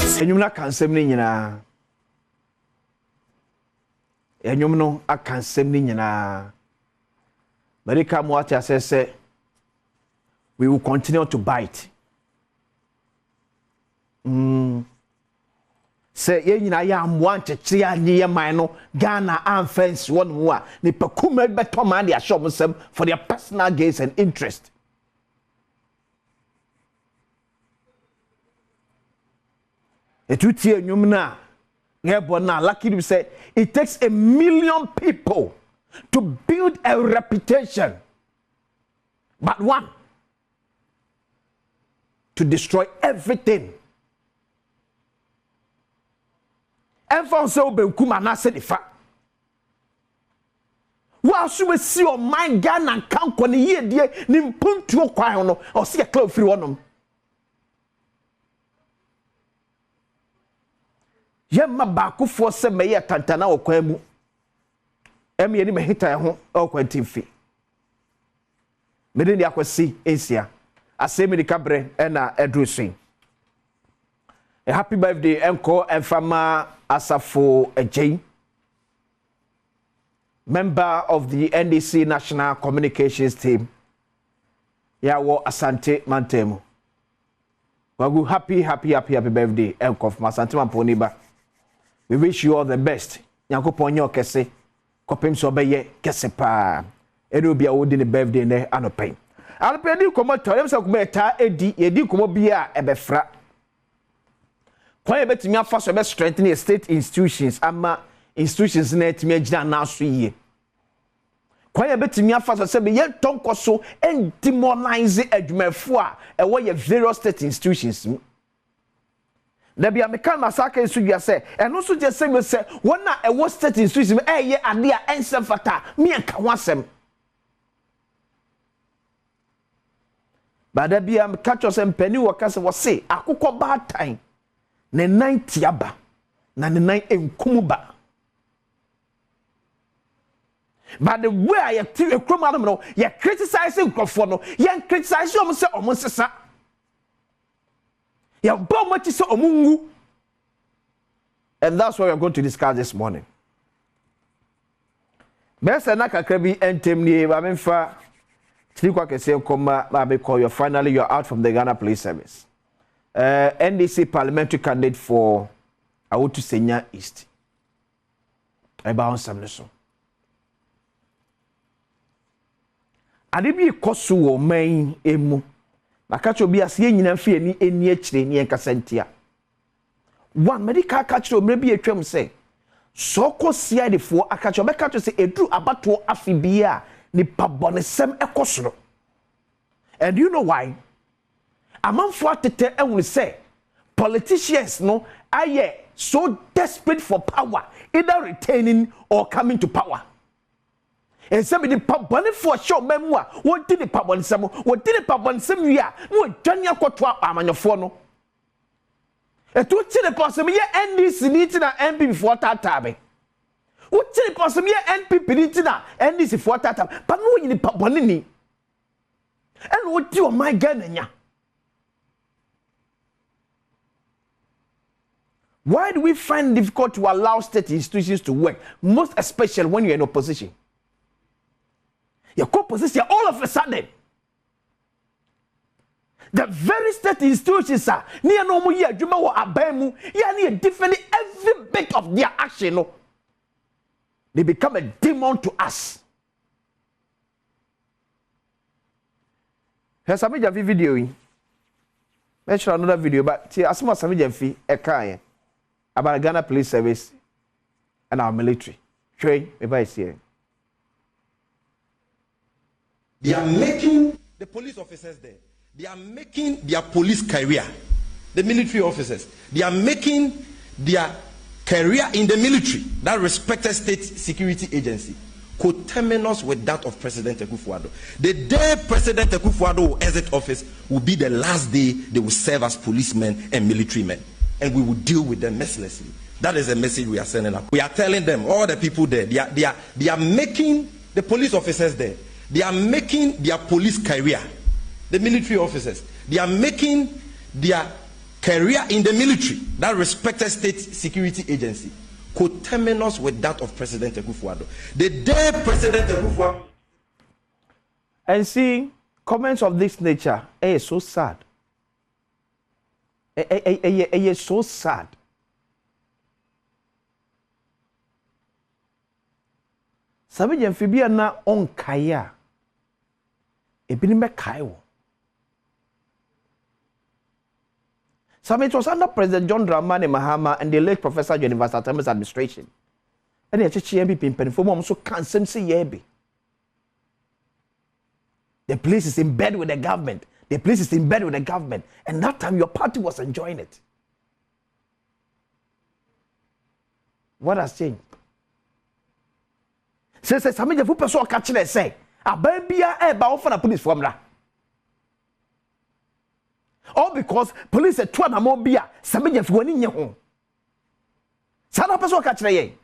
Enyum na kansem ni nyina. Enyum no akansem ni nyina. America mo ati asese we will continue to bite. Say ye nyina ya amwa nchechiri anye ye man no Ghana amfence one mo a ni pakuma beto man dia shop sem for their personal gains and interest. Etutie enyum na ngebo na lucky to say it takes 1 million people to build a reputation, but one to destroy everything. And for so be kuma na se defa. Wa so we see o man Ghana kan ko ne ye die ni mpuntuo kwan no o se cloud free wonom. Yemma baako fo se meye tantana wo kwan mu. Emi ni me hita ho o kwantimfi. Mede ni akwasi ensia. Asem Yi Di Ka bre na edrusin. A happy birthday enko enfama Asafo Ejei, member of the NDC National Communications Team. Yawo Asante Mantemu. Wagu happy birthday enko from Asante Mamponiba. We wish you all the best. Nyankopon nyo kese. Kopem so beye kese pa. Eno bia wodi ne birthday ne anopen. Anopen di komo to yem se ko beta edi yedi komo bia ebefra. Kwa betimi afa so be strengthen state institutions ama institutions na etimi agina na so yiye. Kwa betimi afa so se be ye tonkoso and demonize adwumafo a ewo ye various state institutions. Da bia meka masaka nso dua se eno so je se me se wona ewo state institutions ye ade a ensem fata me aka wasem. Bada bia meka cho se mpani wo ka se wo se akukọ bad time. Ne 90 aba na ne 9 enkumuba. But the way I ekrom adam no you criticizing crofo no you criticize you say omo sesa you bomb what say omungu. And that's what we are going to discuss this morning. Best na kakra bi entem ni ba memfa tiri kese koma ba be call you finally you are out from the Ghana Police Service. NDC parliamentary candidate for Awotu Senya East. Eba on samneso. Adebi kosu wo man emu. Makacho bi ase nyina fie ni eni akire ni enkasantia. One medical kacho mrebi etwam se so kosia defo akacho be kacho se edru abato afibia ni pabonesem ekosoro. And you know why? Amanfo atete ehun say politicians no aye so desperate for power, either retaining or coming to power. And some the pabone for show memua what did the pabonisem what did the pabonisem wi a no dwane akoto amanyofo no eto ti the person ye NDC ni na MP before tatabe what ti the person ye NPP ni na NDC for tatabe but no yin pabone ni and what do my Ghana. Why do we find it difficult to allow state institutions to work, most especially when you're in opposition? Your co-opposition, all of a sudden, the very state institutions are near no more year, Juma or Abemu, near defending every bit of their action. No, they become a demon to us. Here's some video. Let's show another video, but as much as we have about Ghana Police Service and our military. Trey, if I see it. They are making the police officers there. They are making their police career. The military officers. They are making their career in the military, that respected state security agency, coterminous with that of President Akufo-Addo. The day President Akufo-Addo will exit office will be the last day they will serve as policemen and military men. And we will deal with them mercilessly. That is the message we are sending out. We are telling them, all the people there, they are making the police officers there. They are making their police career. The military officers. They are making their career in the military, that respected state security agency, coterminous with that of President Akufo-Addo. The day President Akufo-Addo... And see, comments of this nature, is so sad. It is so sad. Sabi jemfibia na on kaya. Ebini me kaiwo. Sabi it was under President John Dramani Mahama and the late Professor University Ateme's administration. And the HHMB pimpin for mom so can't say yebi. The police is in bed with the government. The police is in bed with the government. And that time your party was enjoying it. What has changed? Say Sami Jefu person catch it say, "Abambia ba offer na police formula." All because police at twa na mo bia Sami Jefu wani nye ho. Sana person catch it.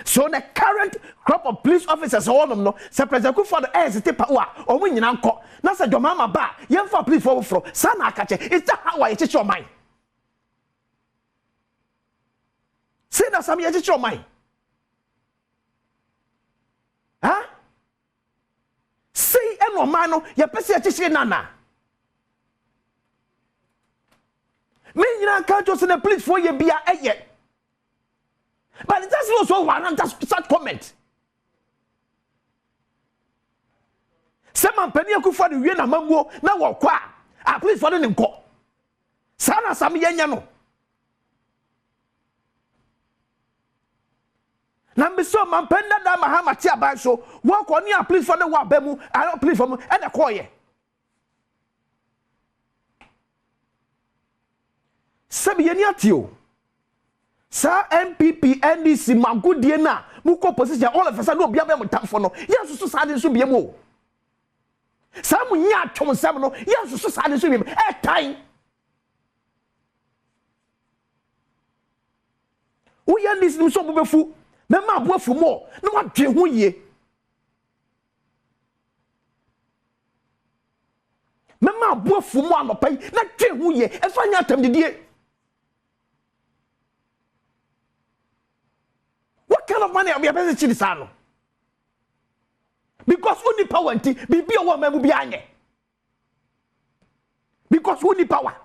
So the current crop of police officers all them no say President Akufo-Addo hesitate pa wa omo nyina nko na say jomama ba yemfa police for sana akache. Is that how I teach your mind? Say that Sami teach your mind. Huh? Say eno mano ya pese ya chichi nana. Me nyina ka jo se na police for ye bia eye. But it doesn't also one just such comment. Seman pani Akufo-Addo wie na mamuo na wo kwa. A police for dem ko. Sana Sami yenya no. Number so man penda da Mahama tia ban so wo ko ni a police for the wa ba mu I don't police for mu e na ko ye sabi ye ni atio sa MPP NDC magudie na mu ko position all of a sudden obi abem tamfo no yesu so sa de so biem o sa mu nya atwom sam no yesu so sa de so biem e tan wo ye NDC nim so bobefu Mema aboafu mo na wadwe ho ye. Mema aboafu mo anopai na dwe ho ye. Efa nya atam didie. What kind of money am I pay chiri sa no? Because who need power nti bibi owo mamu bi anye. Because who need power?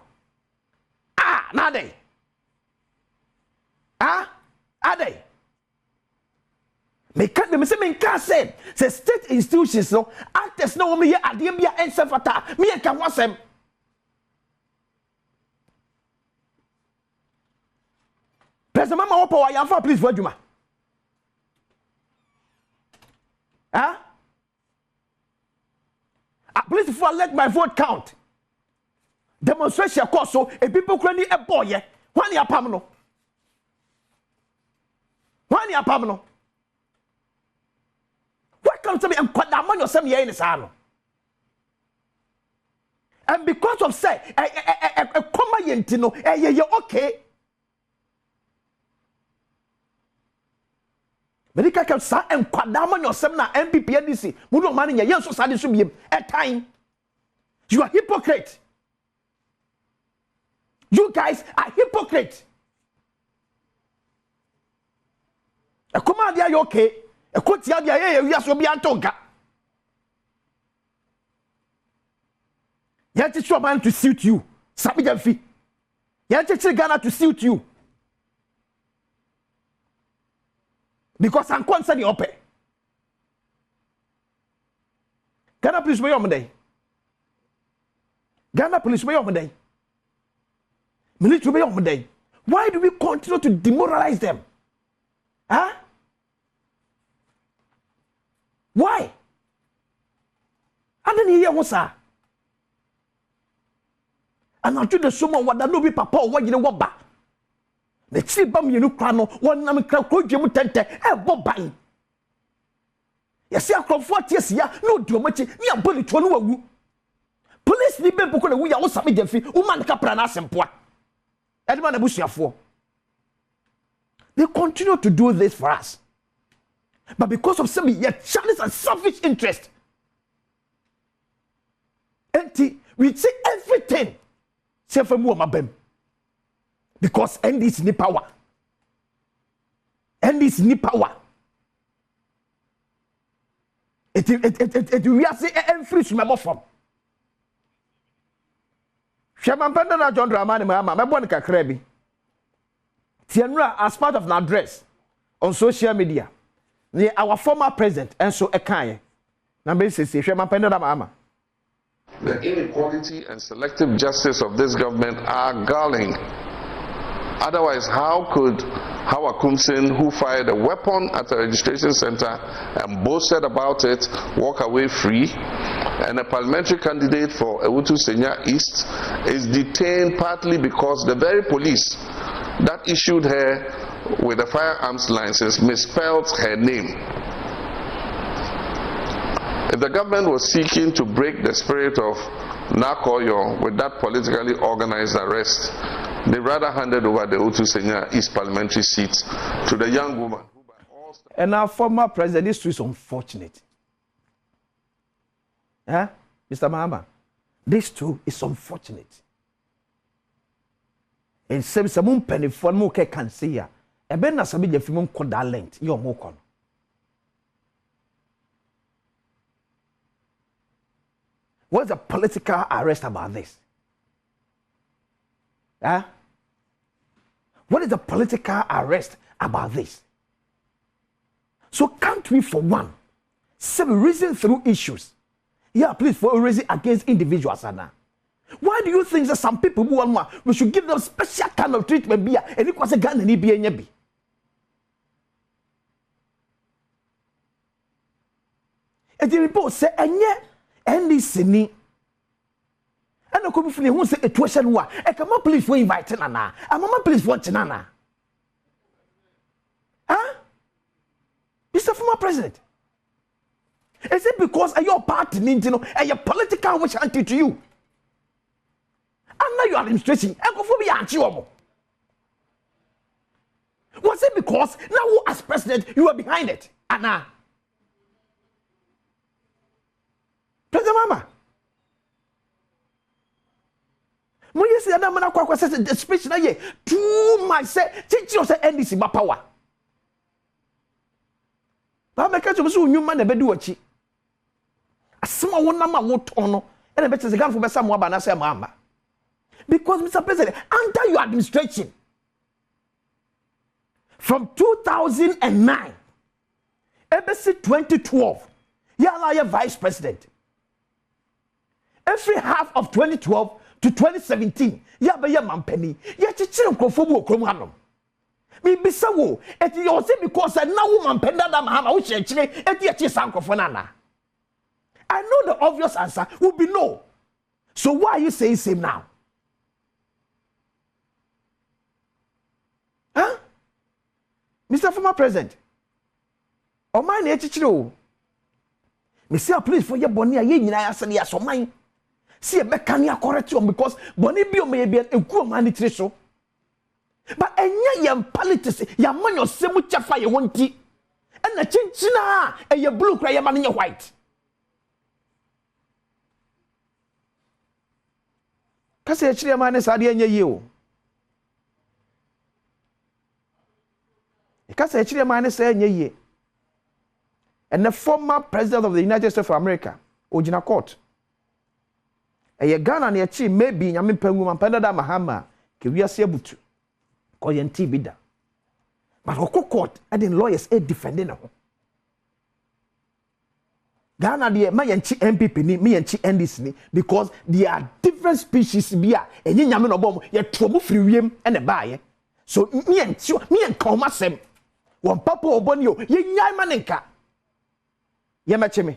Ah, na dey. Ah, ade. Me can say state institutions no actors no me ade bia ensefata me can wasem President mama wo power ya fa please for adwuma please for let my vote count demonstration course so e people kura ni e boye wan ya pam no What can you me and quite that money or some year in the sano? And because of say a comma yentino, you're okay. Medical can say and quite that money or some MPP NDC, Mudo money, yes, so sad should be a time. You are hypocrite. You guys are hypocrite. A comma, they are okay. A quote ya we are so be antonga. You teach your man to suit you. Sabi Jamfi. You teach Ghana to suit you. Because I'm concerned you open. Ghana police way on day. Ghana police way on day. Military way on day. Why do we continue to demoralize them? Huh? Why? I didn't hear what's that. And I told the someone what that no be papa or what you know what ba. The chief bam you know crano one name crowd you tente e bob bang. You see a crowd 40 years ya no do much me a bully to no wu. Police ni be poko na wu ya wo sami demfi woman ka pra na asempoa. E de man abusuafo. They continue to do this for us. But because of some childish and selfish interest, we see everything. Say for more mabem. Because NDC need power. NDC need power. It we are saying free to member from. Shaman Panda John Dramani Mama, my boy Kakrebi. Tienra, as part of an address on social media, our former president, and so Ekaye. Number 6, Shaman Panda Mama. The inequality and selective justice of this government are galling. Otherwise, how could Hawa Kumsin, who fired a weapon at a registration center and boasted about it, walk away free? And a parliamentary candidate for Ewutu Senya East is detained partly because the very police that issued her with a firearms license misspelled her name. If the government was seeking to break the spirit of Nakoyo with that politically organized arrest, they rather handed over the Ewutu Senya East parliamentary seat to the young woman. And our former president, this is unfortunate. Huh? Mr. Mahama, this too is unfortunate. And some penny for more can see ya. A ben na sabi jefimum koda length, your mokon. What's the political arrest about this? Huh? What is the political arrest about this? So can't we, for one, say reason through issues? Yeah, please, for reason against individuals, Anna. Why do you think that some people who want more, we should give them special kind of treatment? Be and it was a gun and it be a nyabi. And the report say, and yet, and this ni. And the committee who say a tuition war, a come up police for inviting Anna, a mama police watching Anna. Huh? Mr. Former President. Is it because your party needs, and your political wish anti to you? Under your administration, ecophobia anti you. Was it because now as president you are behind it? Anna. President Mama. When you say that man akwa say the speech na ye too much say teach you say NDC ba power. Ba make sure so nyuma na be di wachi. Asema wona ma woto no e na be tse gan fo be sam aba na say ma. Because Mr. President, under your administration from 2009 ABC 2012 you are vice president. Every half of 2012 to 2017, ya be ya mampani. Ya chichire nkofo okrom hanom. Me bisa wo, eti yo say because na wo mampenda da mahama wo chire eti ya chi sankofo na na. I know the obvious answer will be no. So why are you saying same now? Huh? Mr. Former President. O man na chichire o. Me say please for your boni aye nyina asane ya so man. See a mechanic correct you because Bonnie Bio may be a good man so. But any young politics, your man your same chafa you want tea. And the chinchina and your blue cry man in your white. Kasi actually man is adi anya you. Kasi actually man is anya ye. And the former president of the United States of America, Ojina Court. Eye Ghana na echi maybe nyame pangu mampenda da mahama ke wiase abutu ko ye nti bida but court and the lawyers are defending ho Ghana de ma ye nchi MPP ni me ye nchi NDC ni because there are different species bia enye nyame no bom ye trobo firi wiem ene baaye so me en koma sem won papa oboni o ye nyai manenka ye mecheme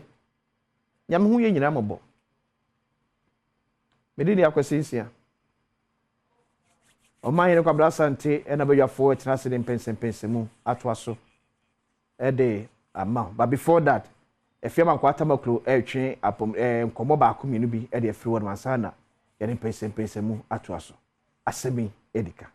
nyame hu ye nyina mobo Medini akwasinsia. Oman yene kwabra sante ena beyafo etinase de mpense mu atwaso. Ede ama. But before that, efiama kwata makro etwe apom nkomo ba akomi no bi ede efiri won mansana yene mpense mu atwaso. Asem Yi Di Ka.